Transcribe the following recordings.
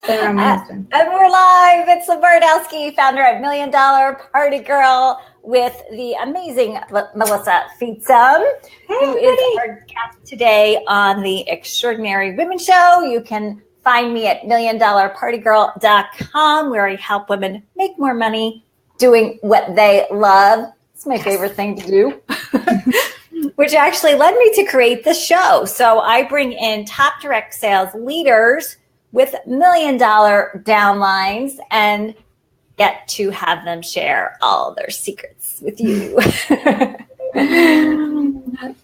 Blame it on my husband. And we're live. It's Lynn Baranowski, founder at $1 Million Party Girl, with the amazing Melissa Fietsam, who is our guest today on the Extraordinary Women Show. You can find me at milliondollarpartygirl.com, where I help women make more money doing what they love. It's my favorite thing to do, which actually led me to create the show. So I bring in top direct sales leaders with $1 million downlines and get to have them share all their secrets with you.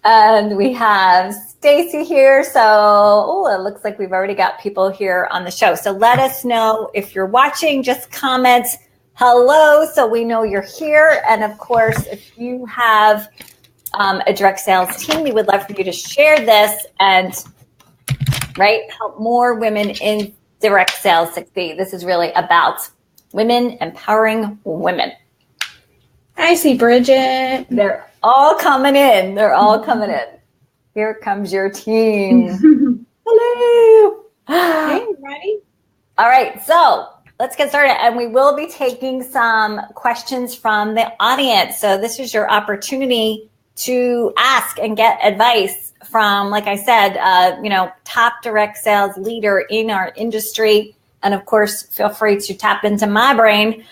And we have Stacy here. So it looks like we've already got people here on the show. So let us know if you're watching. Just comment hello so we know you're here. And of course, if you have a direct sales team, we would love for you to share this and help more women in direct sales succeed. This is really about women empowering women. I see Bridget. They're all coming in. Here comes your team. Hello. Hey, ready? All right, so let's get started. And we will be taking some questions from the audience. So this is your opportunity to ask and get advice from, like I said, top direct sales leader in our industry. And of course, feel free to tap into my brain.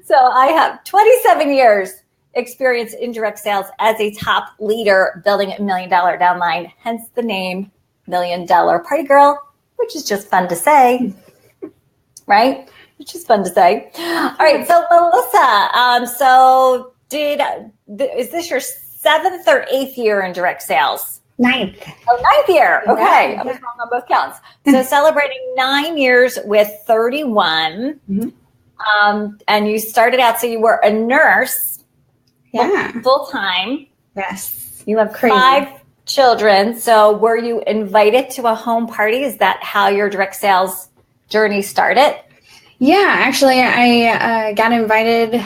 So I have 27 years experience in direct sales as a top leader building $1 million downline, hence the name $1 Million Party Girl, which is just fun to say, right? Which is fun to say. All right, so Melissa, is this your 7th or 8th year in direct sales? 9th. Oh, 9th year. Okay. Yeah. I was wrong on both counts. So celebrating 9 years with 31. Mm-hmm. And you started out, so you were a nurse. Yeah. Full time. Yes. You have Crazy. 5 children. So were you invited to a home party? Is that how your direct sales journey started? Yeah, actually, I got invited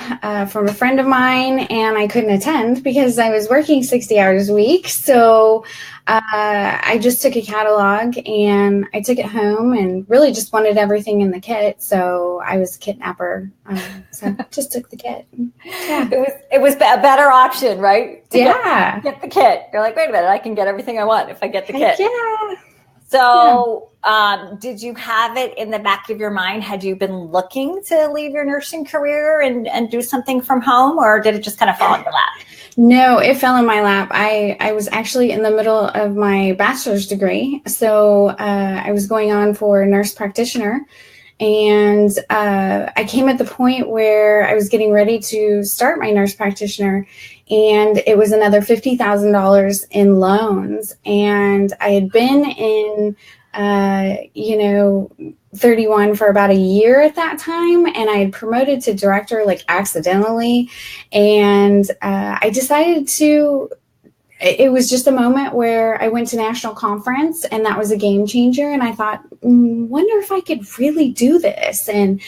from a friend of mine, and I couldn't attend because I was working 60 hours a week. So I just took a catalog and I took it home and really just wanted everything in the kit. So I was a kidnapper. So just took the kit. Yeah. It was a better option, right? Yeah. Get the kit. You're like, wait a minute, I can get everything I want if I get the kit. Yeah. So did you have it in the back of your mind? Had you been looking to leave your nursing career and do something from home, or did it just kind of fall in your lap? No, it fell in my lap. I was actually in the middle of my bachelor's degree. So I was going on for nurse practitioner. And I came at the point where I was getting ready to start my nurse practitioner, and it was another $50,000 in loans. And I had been in, 31 for about a year at that time, and I had promoted to director accidentally. And I decided to. It was just a moment where I went to national conference, and that was a game changer. And I thought, wonder if I could really do this. And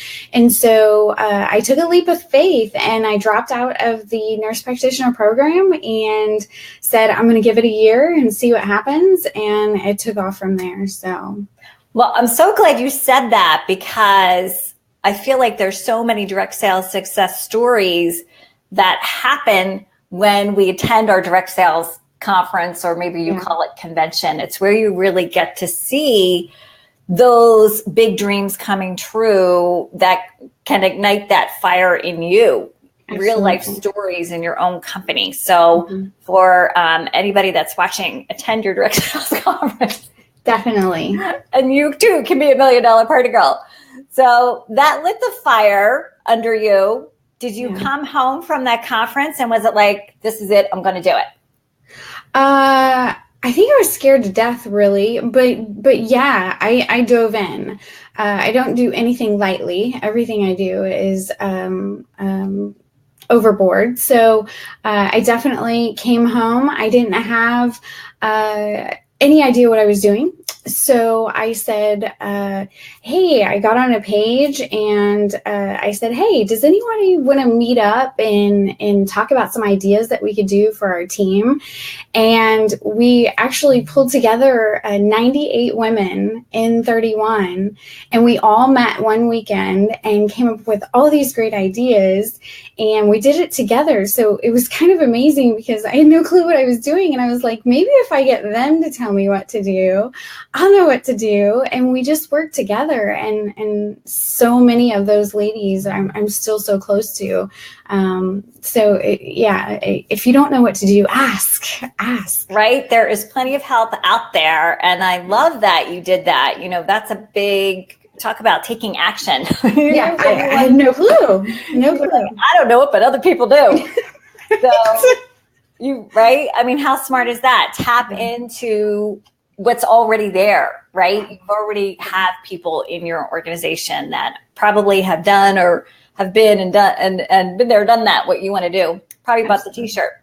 so I took a leap of faith, and I dropped out of the nurse practitioner program and said, I'm going to give it a year and see what happens. And it took off from there. So, well, I'm so glad you said that, because I feel like there's so many direct sales success stories that happen when we attend our direct sales conference, or maybe you call it convention. It's where you really get to see those big dreams coming true that can ignite that fire in you. Absolutely. Real life stories in your own company. So for anybody that's watching, attend your direct sales conference. Definitely. And you too can be $1 million party girl. So that lit the fire under you. Did you come home from that conference and was it like, this is it, I'm going to do it? I think I was scared to death, really. But yeah, I dove in. I don't do anything lightly. Everything I do is overboard. So I definitely came home. I didn't have any idea what I was doing. So I said, hey, I got on a page and I said, hey, does anybody want to meet up and talk about some ideas that we could do for our team? And we actually pulled together 98 women in 31, and we all met one weekend and came up with all these great ideas, and we did it together. So it was kind of amazing because I had no clue what I was doing, and I was like, maybe if I get them to tell me what to do, I'll know what to do. And we just worked together, and so many of those ladies I'm still so close to. If you don't know what to do, ask. Right? There is plenty of help out there. And I love that you did that. That's a big talk about taking action. Yeah, I had no clue. No clue. I don't know it, but other people do. So right? I mean, how smart is that? Tap into what's already there, right? You already have people in your organization that probably have done or have been and done and been there, done that, what you want to do. Probably bought the t-shirt.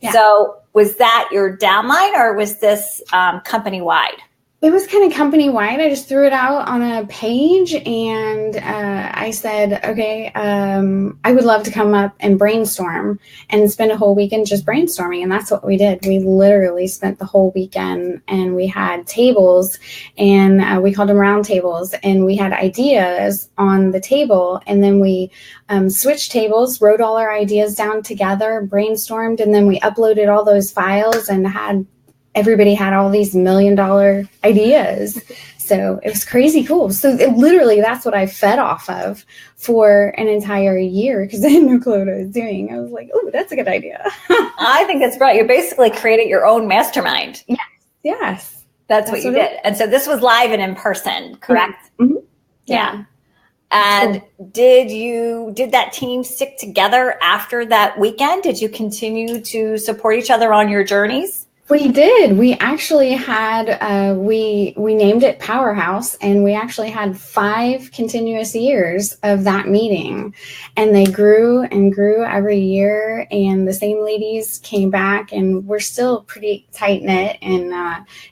Yeah. So was that your downline, or was this company-wide? It was kind of company-wide. I just threw it out on a page, and I said, okay, I would love to come up and brainstorm and spend a whole weekend just brainstorming. And that's what we did. We literally spent the whole weekend, and we had tables, and we called them round tables, and we had ideas on the table. And then we switched tables, wrote all our ideas down together, brainstormed, and then we uploaded all those files and everybody had all these $1 million ideas. So it was crazy cool. So literally that's what I fed off of for an entire year, because I had no clue what I was doing. I was like, oh, that's a good idea. I think that's right. You basically created your own mastermind. Yes. That's what you did. And so this was live and in person, correct? Mm-hmm. Yeah. And did that team stick together after that weekend? Did you continue to support each other on your journeys? We did. We actually had, we named it Powerhouse, and we actually had 5 continuous years of that meeting, and they grew and grew every year, and the same ladies came back, and we're still pretty tight knit, and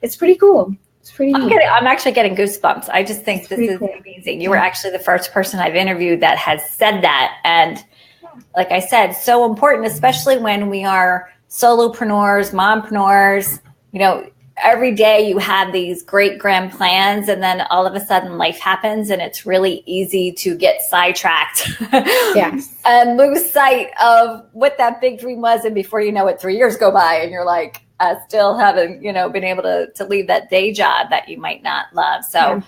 it's pretty cool. It's pretty neat. I'm actually getting goosebumps. I just think this is amazing. You were actually the first person I've interviewed that has said that. And like I said, so important, especially when we are solopreneurs, mompreneurs. Every day you have these great grand plans, and then all of a sudden life happens, and it's really easy to get sidetracked. Yes. And lose sight of what that big dream was. And before you know it, 3 years go by, and you're like, still haven't, been able to leave that day job that you might not love. So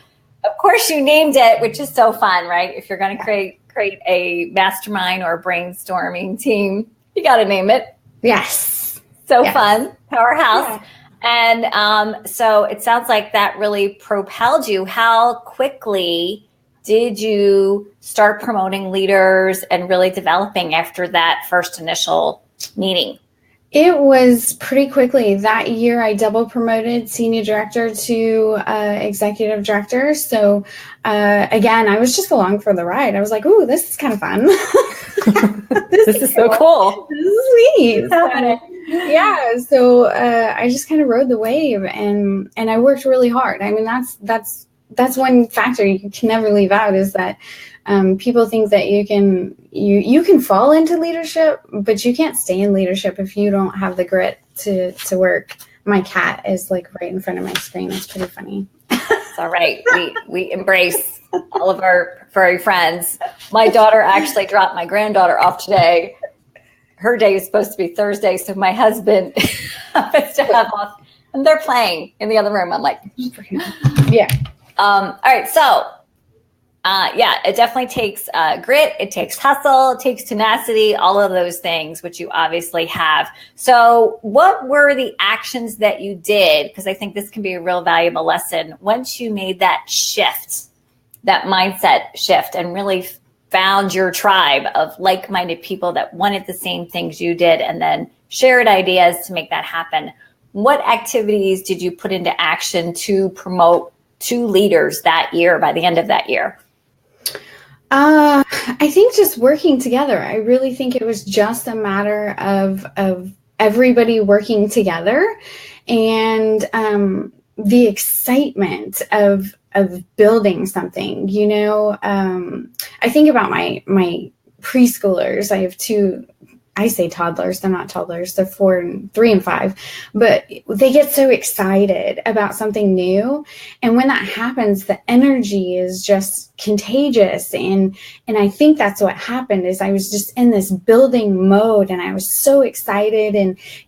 of course you named it, which is so fun, right? If you're going to create a mastermind or a brainstorming team, you got to name it. Yes. So fun. Powerhouse. Yeah. And so it sounds like that really propelled you. How quickly did you start promoting leaders and really developing after that first initial meeting? It was pretty quickly. That year, I double promoted senior director to executive director. So again, I was just along for the ride. I was like, ooh, this is kind of fun. This is so cool. This is neat. So I just kind of rode the wave, and I worked really hard. I mean, that's one factor you can never leave out, is that people think that you can fall into leadership, but you can't stay in leadership if you don't have the grit to work. My cat is like right in front of my screen. It's pretty funny. It's all right. We embrace all of our furry friends. My daughter actually dropped my granddaughter off today. Her day is supposed to be Thursday, so my husband happens to have off, and they're playing in the other room. I'm like, yeah. All right, so it definitely takes grit, it takes hustle, it takes tenacity, all of those things, which you obviously have. So what were the actions that you did? Because I think this can be a real valuable lesson. Once you made that shift, that mindset shift, and really found your tribe of like-minded people that wanted the same things you did, and then shared ideas to make that happen, what activities did you put into action to promote 2 leaders that year by the end of that year? I think just working together. I really think it was just a matter of everybody working together. And the excitement of building something. You know, I think about my preschoolers. I have two. I say toddlers, they're not toddlers, they're 3 and 5, but they get so excited about something new. And when that happens, the energy is just contagious. And I think that's what happened is I was just in this building mode and I was so excited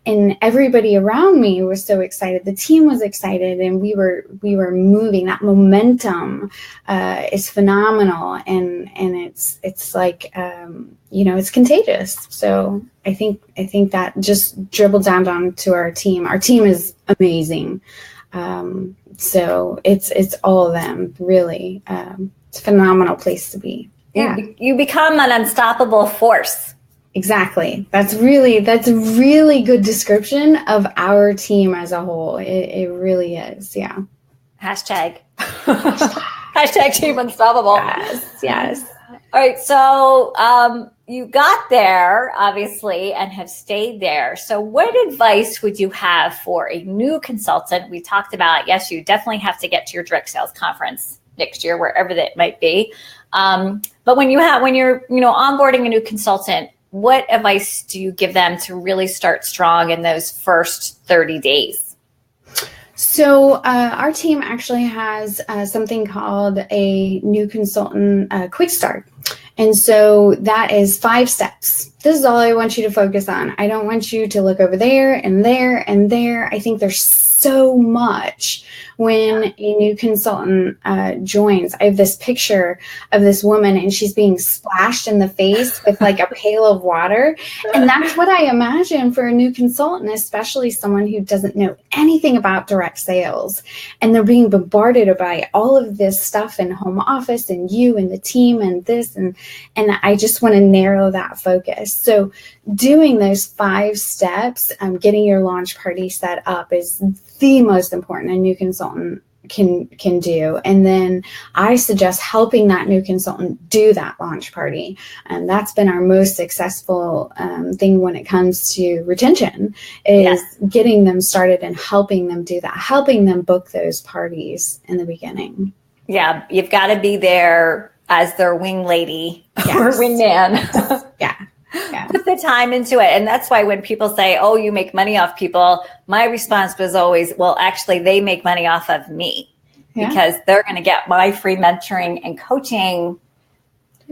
and everybody around me was so excited. The team was excited and we were moving. That momentum is phenomenal. And it's like, you know, it's contagious. So I think that just dribbled down to our team. Our team is amazing. So it's all of them, really. It's a phenomenal place to be. Yeah. You become an unstoppable force. Exactly. That's a really good description of our team as a whole. It really is. Yeah. Hashtag Team Unstoppable. Yes. All right. So you got there, obviously, and have stayed there. So what advice would you have for a new consultant? We talked about, yes, you definitely have to get to your direct sales conference next year, wherever that might be. But when you're, onboarding a new consultant, what advice do you give them to really start strong in those first 30 days? So our team actually has something called a new consultant quick start. And so that is 5 steps. This is all I want you to focus on. I don't want you to look over there and there and there. I think there's so much when a new consultant joins. I have this picture of this woman and she's being splashed in the face with like a pail of water. And that's what I imagine for a new consultant, especially someone who doesn't know anything about direct sales. And they're being bombarded by all of this stuff in home office and you and the team and this. And I just want to narrow that focus. So doing those 5 steps, getting your launch party set up is the most important a new consultant can do. And then I suggest helping that new consultant do that launch party. And that's been our most successful thing when it comes to retention is getting them started and helping them do that, helping them book those parties in the beginning. Yeah, you've got to be there as their wing lady or wing man. Yeah. Put the time into it. And that's why when people say, oh, you make money off people, my response was always, well, actually, they make money off of me because they're going to get my free mentoring and coaching.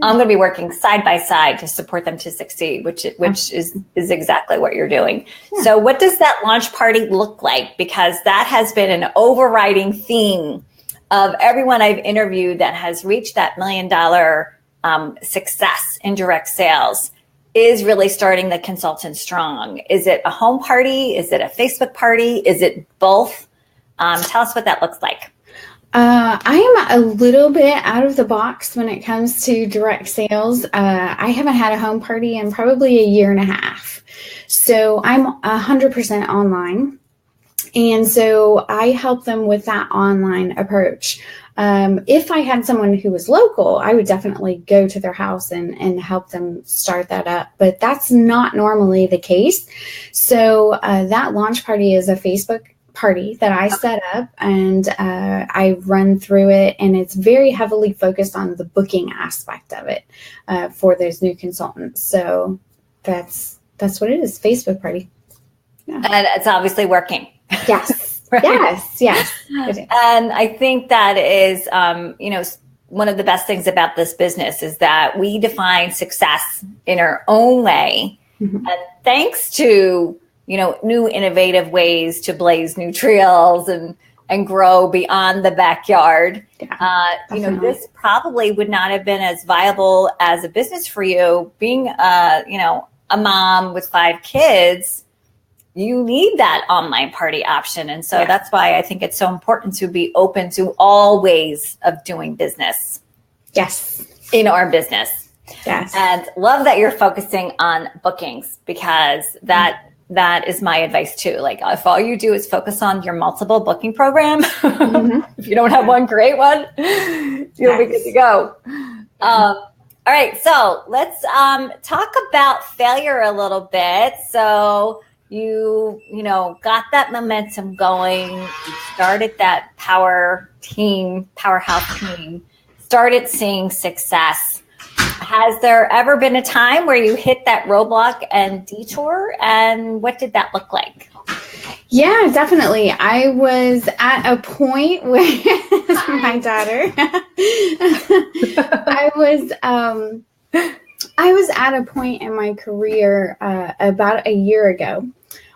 I'm going to be working side by side to support them to succeed, which is exactly what you're doing. Yeah. So what does that launch party look like? Because that has been an overriding theme of everyone I've interviewed that has reached that $1 million success in direct sales is really starting the consultant strong. Is it a home party? Is it a Facebook party? Is it both? Tell us what that looks like. I am a little bit out of the box when it comes to direct sales. I haven't had a home party in probably 1.5 years. So I'm 100% online. And so I help them with that online approach. If I had someone who was local, I would definitely go to their house and help them start that up. But that's not normally the case. So that launch party is a Facebook party that I set up and I run through it. And it's very heavily focused on the booking aspect of it for those new consultants. So that's what it is, Facebook party. Yeah. And it's obviously working. Yes. Right? Yes. And I think that is, one of the best things about this business is that we define success in our own way. Mm-hmm. And thanks to, new innovative ways to blaze new trails and grow beyond the backyard. Yeah, this probably would not have been as viable as a business for you being, a mom with 5 kids. You need that online party option. And so that's why I think it's so important to be open to all ways of doing business. Yes. In our business. Yes. And love that you're focusing on bookings because that is my advice too. Like if all you do is focus on your multiple booking program, if you don't have one great one, you'll be good to go. All right. So let's talk about failure a little bit. So you know, got that momentum going, you started that powerhouse team, started seeing success. Has there ever been a time where you hit that roadblock and detour? And what did that look like? Yeah, definitely. I was at a point where my daughter, I was at a point in my career about a year ago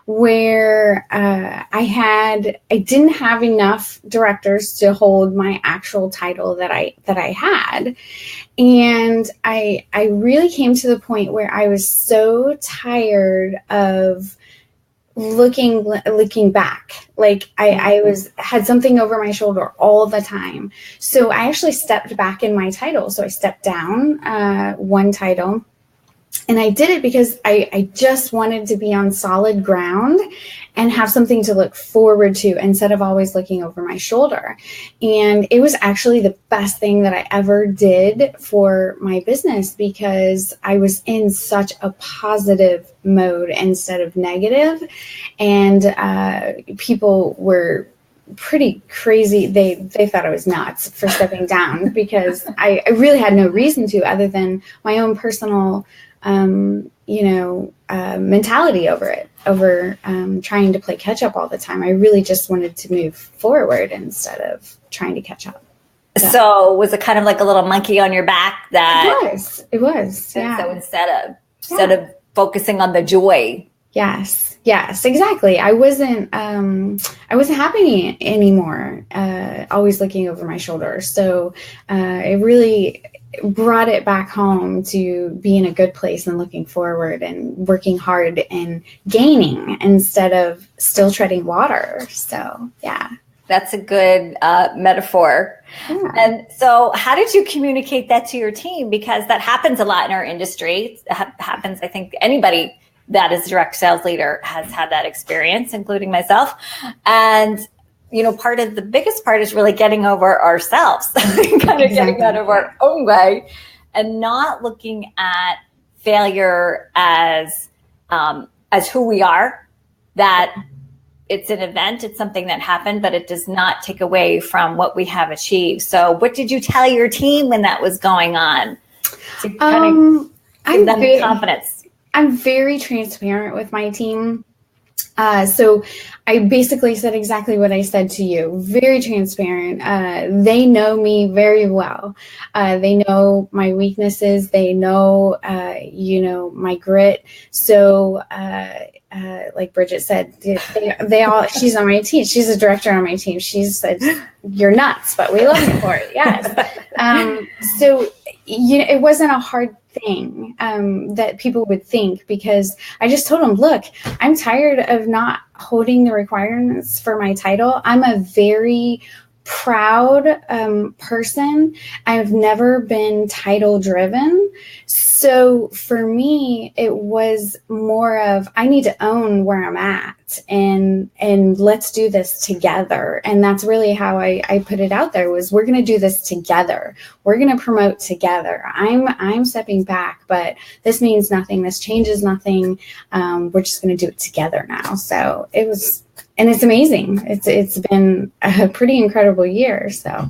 where I didn't have enough directors to hold my actual title that I had. And I really came to the point where I was so tired of looking back. Like I had something over my shoulder all the time. So I actually stepped back in my title. So I stepped down one title. And I did it because I just wanted to be on solid ground and have something to look forward to instead of always looking over my shoulder. And it was actually the best thing that I ever did for my business because I was in such a positive mode instead of negative. And people were pretty crazy. They thought I was nuts for stepping down because I really had no reason to other than my own personal mentality over trying to play catch up all the time. I really just wanted to move forward instead of trying to catch up. So was it kind of like a little monkey on your back that it was. Yeah. So instead of focusing on the joy. Yes, exactly. I wasn't happy anymore, always looking over my shoulder. So it really brought it back home to be in a good place and looking forward and working hard and gaining instead of still treading water. So, yeah. That's a good metaphor. Yeah. And so how did you communicate that to your team? Because that happens a lot in our industry. It happens, I think, anybody that is a direct sales leader has had that experience, including myself. And you know, the biggest part is really getting over ourselves, getting out of our own way and not looking at failure as who we are, that it's an event, it's something that happened, but it does not take away from what we have achieved. So what did you tell your team when that was going on? To give them confidence. I'm very transparent with my team. So I basically said exactly what I said to you. Very transparent. They know me very well. They know my weaknesses. They know, my grit. So, like Bridget said, they all, she's on my team. She's a director on my team. She said, "You're nuts, but we love you for it." Yes. So, it wasn't a hard thing that people would think, because I just told them, look, I'm tired of not holding the requirements for my title. I'm a very proud person. I've never been title driven. So for me, it was more of, I need to own where I'm at and let's do this together. And that's really how I put it out there, was we're going to do this together. We're going to promote together. I'm stepping back, but this means nothing. This changes nothing. We're just going to do it together now. So it was, and it's amazing. It's been a pretty incredible year. So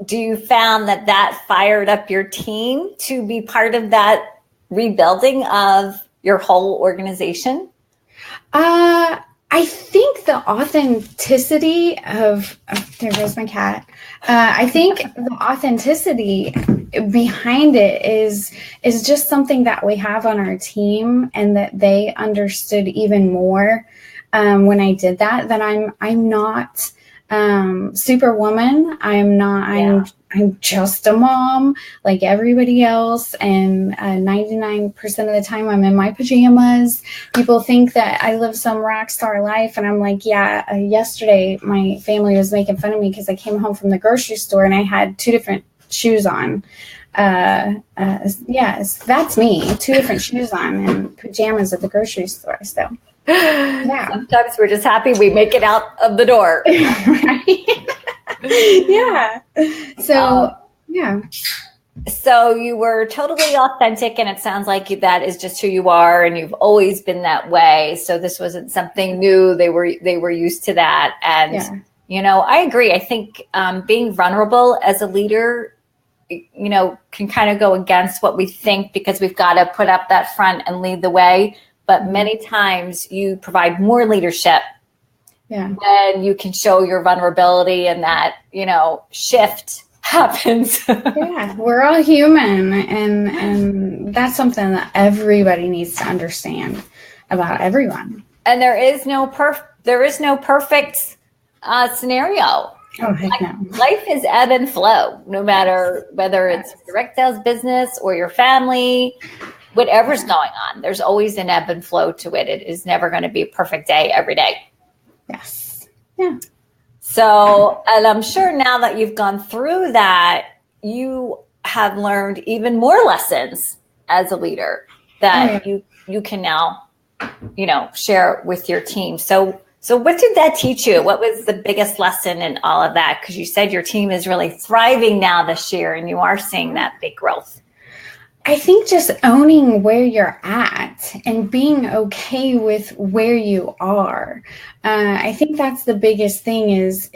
do you found that fired up your team to be part of that rebuilding of your whole organization? I think the authenticity of, there goes my cat. I think the authenticity behind it is just something that we have on our team, and that they understood even more when I did that I'm not superwoman. I'm just a mom like everybody else. And 99% of the time I'm in my pajamas. People think that I live some rock star life. And I'm like, yeah, yesterday my family was making fun of me because I came home from the grocery store and I had 2 different shoes on. Yes, that's me. 2 different shoes on and pajamas at the grocery store. So yeah. Sometimes we're just happy we make it out of the door. Right? Yeah. So, yeah. So you were totally authentic, and it sounds like that is just who you are, and you've always been that way. So this wasn't something new. They were used to that, and Yeah. I agree. I think being vulnerable as a leader, can kind of go against what we think because we've got to put up that front and lead the way. But many times you provide more leadership when you can show your vulnerability, and that shift happens. Yeah, we're all human, and that's something that everybody needs to understand about everyone. And there is no perfect scenario. Oh, heck no. Life is ebb and flow, no matter whether it's direct sales business or your family, whatever's going on. There's always an ebb and flow to it. It is never going to be a perfect day every day. Yes. Yeah. So, and I'm sure now that you've gone through that, you have learned even more lessons as a leader that you can now, share with your team. So what did that teach you? What was the biggest lesson in all of that? Because you said your team is really thriving now this year, and you are seeing that big growth. I think just owning where you're at and being okay with where you are. I think that's the biggest thing is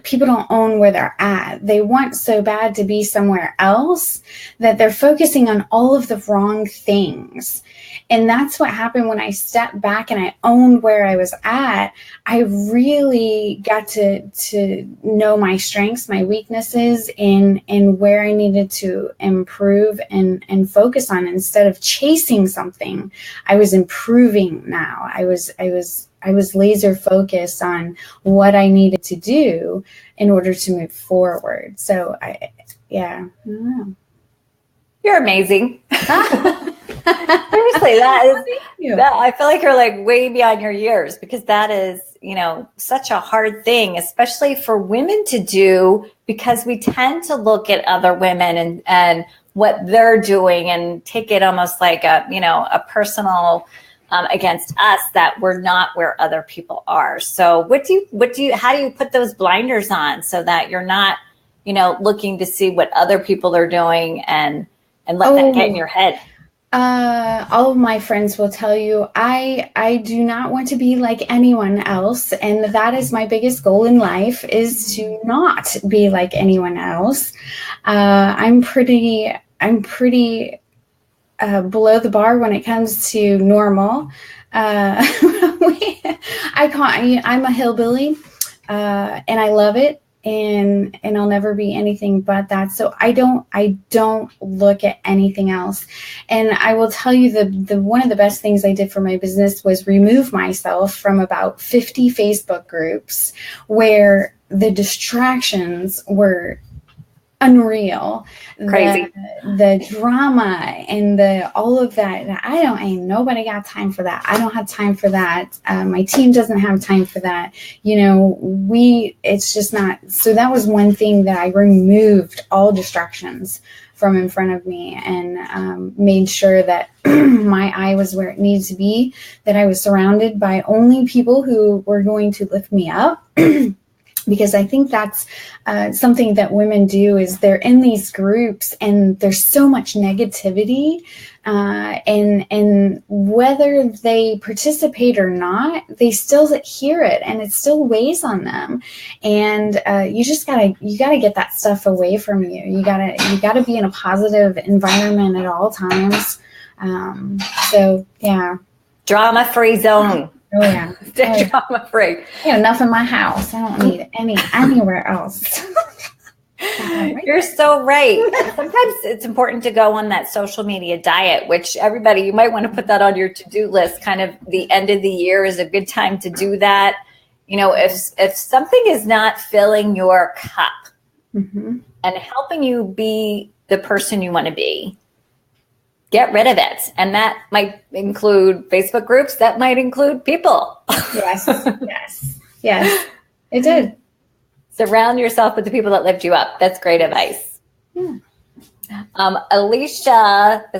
people don't own where they're at. They want so bad to be somewhere else that they're focusing on all of the wrong things. And that's what happened when I stepped back and I owned where I was at. I really got to know my strengths, my weaknesses, and where I needed to improve and focus on. Instead of chasing something, I was improving now. I was laser focused on what I needed to do in order to move forward. So I don't know. You're amazing. Seriously, that I feel like you're like way beyond your years, because that is, such a hard thing, especially for women to do, because we tend to look at other women and what they're doing and take it almost like a personal against us, that we're not where other people are. So how do you put those blinders on so that you're not, looking to see what other people are doing and let that get in your head? All of my friends will tell you I do not want to be like anyone else, and that is my biggest goal in life, is to not be like anyone else. I'm pretty below the bar when it comes to normal. I'm a hillbilly, and I love it. And I'll never be anything but that. So I don't look at anything else. And I will tell you the one of the best things I did for my business was remove myself from about 50 Facebook groups where the distractions were unreal. Crazy. The drama and all of that. Ain't nobody got time for that. I don't have time for that. My team doesn't have time for that. It's just not. So that was one thing that I removed all distractions from in front of me, and made sure that my eye was where it needed to be, that I was surrounded by only people who were going to lift me up. Because I think that's something that women do, is they're in these groups and there's so much negativity, and whether they participate or not, they still hear it and it still weighs on them. And you gotta get that stuff away from you. You gotta be in a positive environment at all times. So yeah, drama-free zone. Oh yeah, drama free. Enough in my house. I don't need anywhere else. You're so right. Sometimes it's important to go on that social media diet, which you might want to put that on your to-do list. Kind of the end of the year is a good time to do that. If something is not filling your cup and helping you be the person you want to be, get rid of it. And that might include Facebook groups. That might include people. Yes, it did. Surround yourself with the people that lift you up. That's great advice. Yeah. Is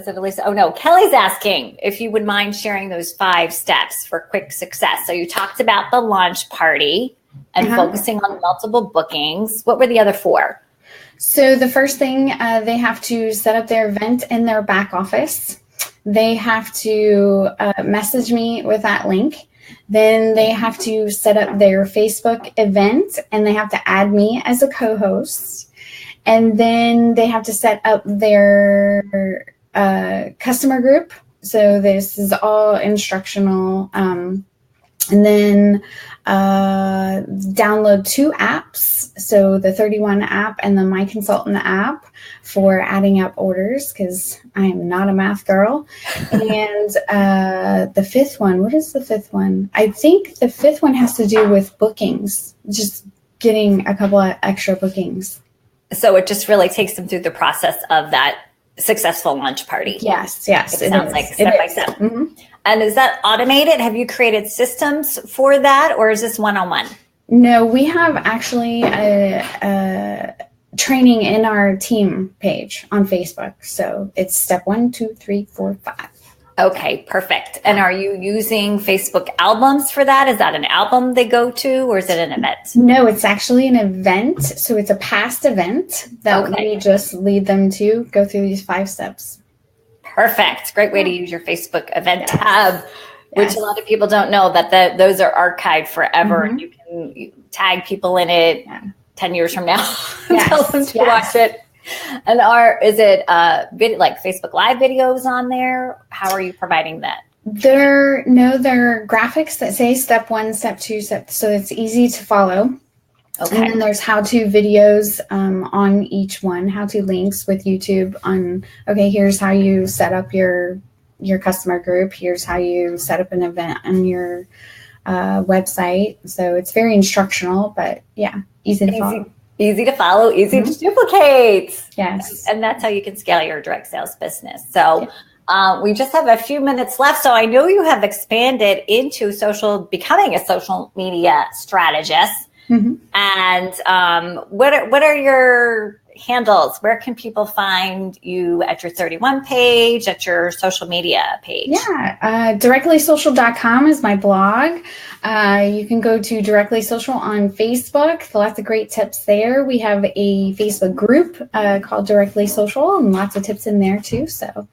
it Alicia? Oh no, Kelly's asking if you would mind sharing those 5 steps for quick success. So you talked about the launch party and focusing on multiple bookings. What were the other 4? So the first thing, they have to set up their event in their back office. They have to message me with that link. Then they have to set up their Facebook event, and they have to add me as a co-host. And then they have to set up their customer group. So this is all instructional. And then download 2 apps. So the 31 app and the My Consultant app for adding up orders, because I am not a math girl. And the 5th one, what is the 5th one? I think the 5th one has to do with bookings, just getting a couple of extra bookings. So it just really takes them through the process of that successful launch party. Yes. It sounds like step by step. Mm-hmm. And is that automated? Have you created systems for that, or is this one-on-one? No, we have actually a training in our team page on Facebook. So it's step 1, 2, 3, 4, 5. Okay, perfect. And are you using Facebook albums for that? Is that an album they go to, or is it an event? No, it's actually an event. So it's a past event that we just lead them to go through these 5 steps. Perfect. Great way to use your Facebook event tab, which a lot of people don't know that those are archived forever. And you can tag people in it 10 years from now. Tell them to watch it. And is it like Facebook Live videos on there? How are you providing that? There are graphics that say step 1, step 2, so it's easy to follow. Okay. And then there's how-to videos on each one, how-to links with YouTube on, okay, here's how you set up your customer group. Here's how you set up an event on your website. So it's very instructional, but easy to follow. Easy to follow, easy to duplicate. Yes. And that's how you can scale your direct sales business. So we just have a few minutes left. So I know you have expanded into becoming a social media strategist. Mm-hmm. And what are your handles? Where can people find you at your 31 page, at your social media page? Directlysocial.com is my blog. You can go to Directly Social on Facebook. Lots of great tips there. We have a Facebook group called Directly Social, and lots of tips in there too. So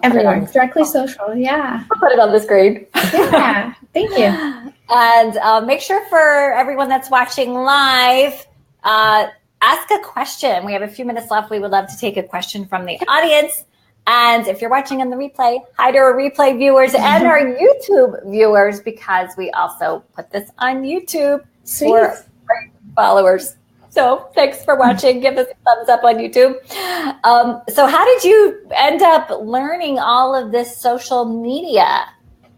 everyone, Directly Social. Yeah. I'll put it on the screen. Yeah. Thank you. And make sure for everyone that's watching live, ask a question. We have a few minutes left. We would love to take a question from the audience. And if you're watching on the replay, hi to our replay viewers and our YouTube viewers, because we also put this on YouTube for our followers. So thanks for watching. Give us a thumbs up on YouTube. So how did you end up learning all of this social media?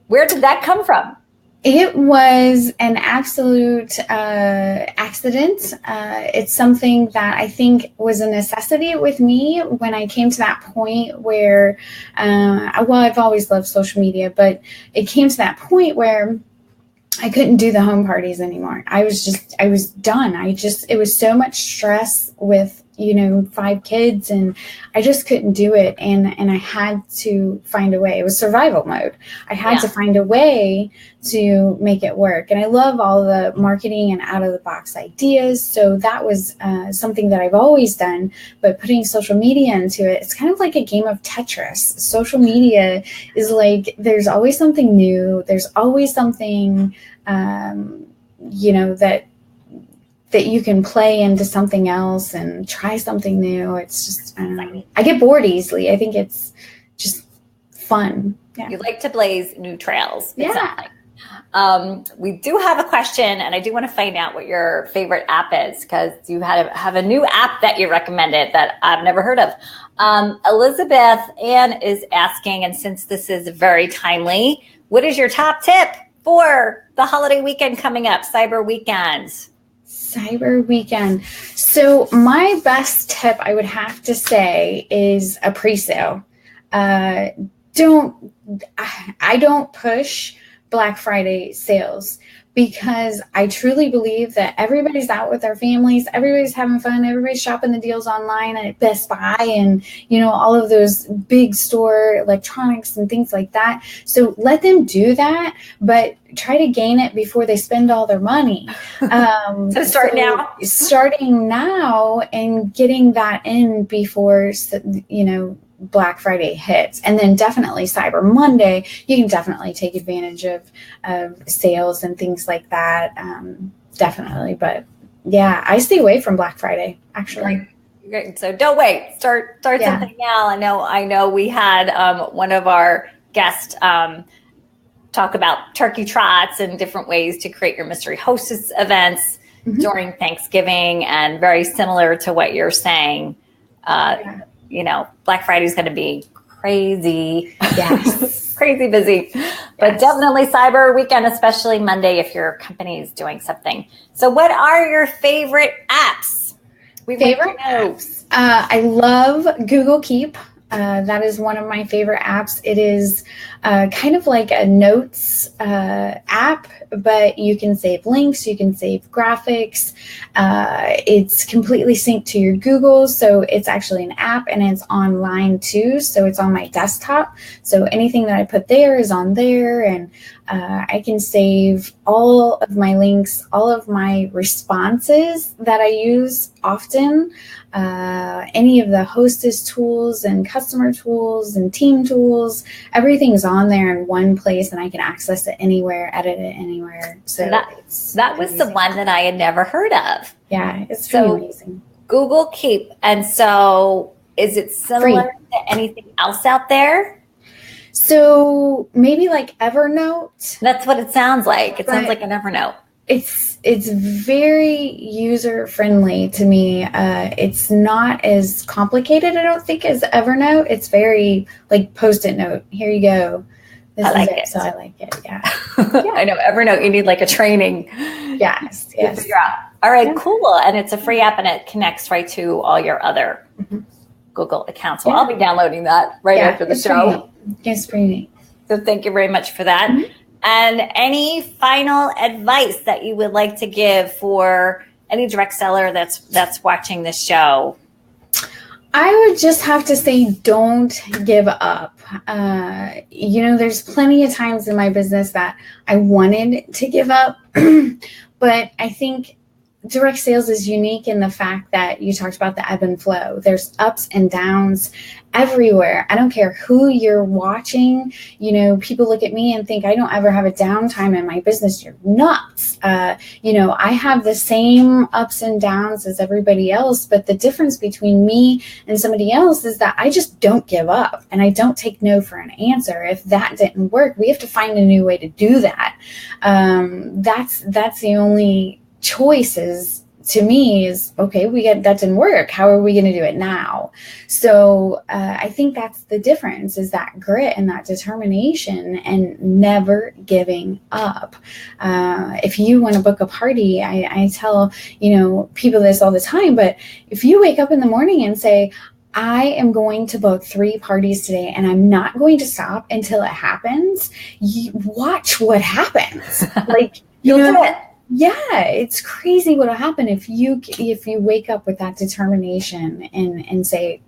Where did that come from? It was an absolute accident. It's something that I think was a necessity with me when I came to that point where, I've always loved social media, but it came to that point where I couldn't do the home parties anymore. I was done. It was so much stress with, 5 kids, and I just couldn't do it. And I had to find a way. It was survival mode. I had to find a way to make it work. And I love all the marketing and out of the box ideas. So that was something that I've always done, but putting social media into it, it's kind of like a game of Tetris. Social media is like, there's always something new. There's always something, that you can play into something else and try something new. It's just, I don't know. I get bored easily. I think it's just fun. Yeah. You like to blaze new trails. We do have a question, and I do want to find out what your favorite app is, because you have a new app that you recommended that I've never heard of. Elizabeth Ann is asking, and since this is very timely, what is your top tip for the holiday weekend coming up, Cyber Weekend? Cyber Weekend. So my best tip, I would have to say, is a pre-sale. I don't push Black Friday sales, because I truly believe that everybody's out with their families, everybody's having fun, everybody's shopping the deals online at Best Buy and, all of those big store electronics and things like that. So let them do that, but try to gain it before they spend all their money. So starting now and getting that in before, Black Friday hits, and then definitely Cyber Monday, you can definitely take advantage of sales and things like that. Definitely. But yeah, I stay away from Black Friday actually. Great. So don't wait, start something now. I know we had one of our guests talk about turkey trots and different ways to create your mystery hostess events during Thanksgiving, and very similar to what you're saying. Black Friday is going to be crazy. Yes. Crazy busy. But definitely Cyber Weekend, especially Monday if your company is doing something. So what are your favorite apps? Favorite apps? I love Google Keep. That is one of my favorite apps. It is kind of like a notes app, but you can save links, you can save graphics. It's completely synced to your Google, so it's actually an app and it's online too. So it's on my desktop. So anything that I put there is on there, and I can save all of my links, all of my responses that I use often, any of the hostess tools and customer tools and team tools, everything's on there in one place, and I can access it anywhere, edit it anywhere. So that was the one that I had never heard of. Yeah, it's pretty amazing. Google Keep. And so is it similar to anything else out there? So maybe like Evernote. That's what it sounds like. It sounds like an Evernote. It's very user friendly to me. It's not as complicated, I don't think, as Evernote. It's very like Post-it note. Here you go. This is it. So I like it. Yeah. I know Evernote. You need like a training. Yes. Figure out. All right. Cool. And it's a free app, and it connects right to all your other Google accounts. Well, I'll be downloading that after the show. It's pretty neat. So thank you very much for that. And any final advice that you would like to give for any direct seller that's watching this show? I would just have to say, don't give up. There's plenty of times in my business that I wanted to give up, but I think direct sales is unique in the fact that you talked about the ebb and flow. There's ups and downs everywhere. I don't care who you're watching. People look at me and think I don't ever have a downtime in my business. You're nuts. I have the same ups and downs as everybody else, but the difference between me and somebody else is that I just don't give up, and I don't take no for an answer. If that didn't work, we have to find a new way to do that. That's the only choices to me is, okay, that didn't work. How are we going to do it now? So I think that's the difference, is that grit and that determination and never giving up. If you want to book a party, I tell, people this all the time, but if you wake up in the morning and say, I am going to book 3 parties today and I'm not going to stop until it happens, you watch what happens. You'll do it. Yeah, it's crazy what'll happen if you wake up with that determination and say,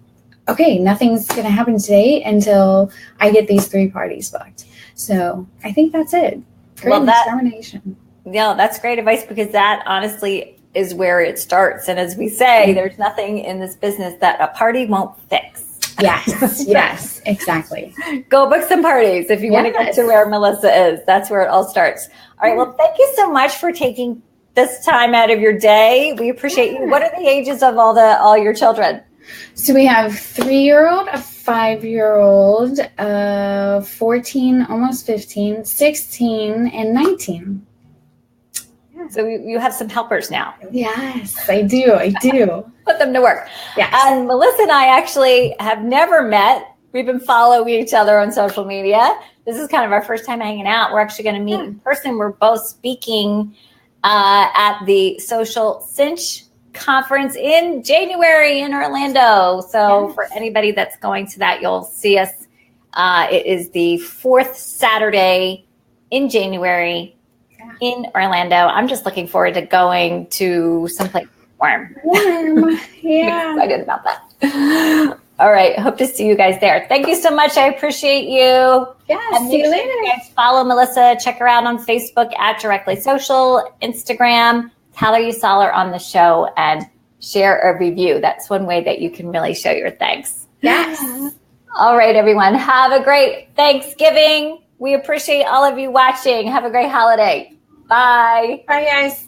okay, nothing's going to happen today until I get these 3 parties booked. So I think that's it. Determination. Yeah, that's great advice, because that honestly is where it starts. And as we say, there's nothing in this business that a party won't fix. Yes, exactly. Go book some parties if you want to get to where Melissa is. That's where it all starts. All right. Well, thank you so much for taking this time out of your day. We appreciate you. What are the ages of all your children? So we have 3-year-old, a 5-year-old, 14, almost 15, 16, and 19. So you have some helpers now. Yes, I do. Put them to work. Yes. And Melissa and I actually have never met. We've been following each other on social media. This is kind of our first time hanging out. We're actually going to meet in person. We're both speaking at the Social Cinch conference in January in Orlando. So for anybody that's going to that, you'll see us. It is the 4th Saturday in January. in Orlando. I'm just looking forward to going to someplace warm. Yeah. I'm excited about that. All right. Hope to see you guys there. Thank you so much. I appreciate you. Yeah, see you later. You guys follow Melissa. Check her out on Facebook at Directly Social, Instagram, tell her you saw her on the show, and share a review. That's one way that you can really show your thanks. Yes. All right, everyone. Have a great Thanksgiving. We appreciate all of you watching. Have a great holiday. Bye. Bye, guys.